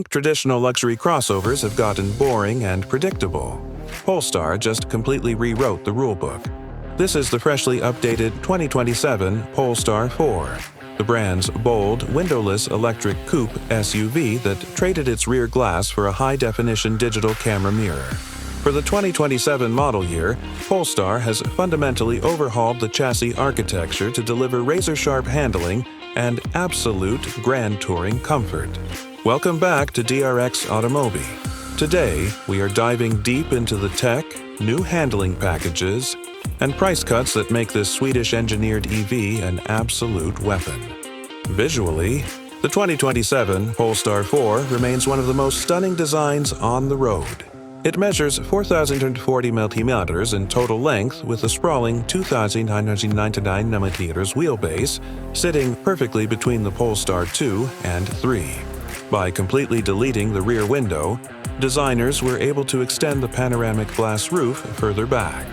think traditional luxury crossovers have gotten boring and predictable? Polestar just completely rewrote the rulebook. This is the freshly updated 2027 Polestar 4, the brand's bold, windowless electric coupe SUV that traded its rear glass for a high-definition digital camera mirror. For the 2027 model year, Polestar has fundamentally overhauled the chassis architecture to deliver razor-sharp handling and absolute grand touring comfort. Welcome back to DRX Automobi. Today, we are diving deep into the tech, new handling packages, and price cuts that make this Swedish-engineered EV an absolute weapon. Visually, the 2027 Polestar 4 remains one of the most stunning designs on the road. It measures 4,040 mm in total length with a sprawling 2,999 mm wheelbase, sitting perfectly between the Polestar 2 and 3. By completely deleting the rear window, designers were able to extend the panoramic glass roof further back,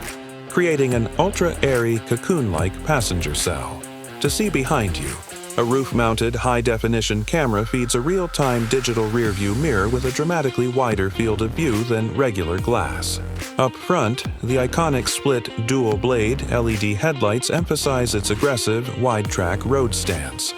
creating an ultra-airy, cocoon-like passenger cell. To see behind you, a roof-mounted high-definition camera feeds a real-time digital rear-view mirror with a dramatically wider field of view than regular glass. Up front, the iconic split dual-blade LED headlights emphasize its aggressive, wide-track road stance.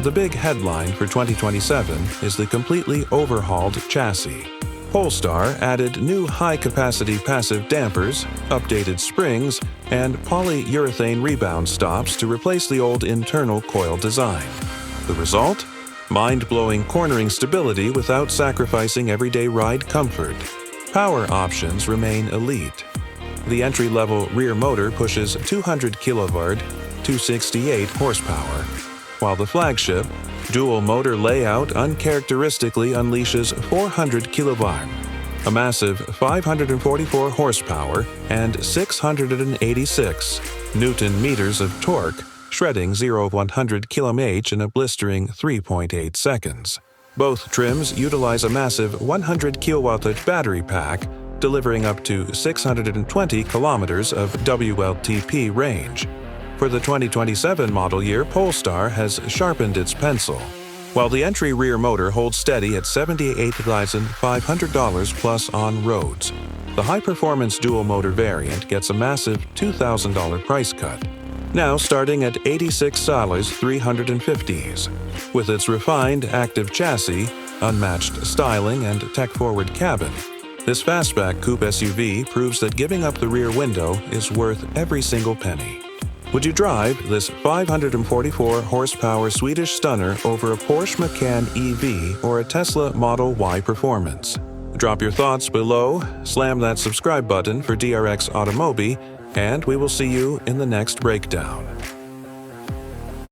The big headline for 2027 is the completely overhauled chassis. Polestar added new high-capacity passive dampers, updated springs, and polyurethane rebound stops to replace the old internal coil design. The result? Mind-blowing cornering stability without sacrificing everyday ride comfort. Power options remain elite. The entry-level rear motor pushes 200 kV, 268 horsepower, while the flagship, dual motor layout uncharacteristically unleashes 400 kW, a massive 544 horsepower and 686 Nm of torque, shredding 0-100 km/h in a blistering 3.8 seconds. Both trims utilize a massive 100 kWh battery pack, delivering up to 620 km of WLTP range. For the 2027 model year, Polestar has sharpened its pencil. While the entry rear motor holds steady at $78,500 plus on roads, the high-performance dual-motor variant gets a massive $2,000 price cut, now starting at $86,350. With its refined active chassis, unmatched styling, and tech-forward cabin, this fastback coupe SUV proves that giving up the rear window is worth every single penny. Would you drive this 544 horsepower Swedish stunner over a Porsche Macan EV or a Tesla Model Y Performance? Drop your thoughts below, slam that subscribe button for DRX Automobi, and we will see you in the next breakdown.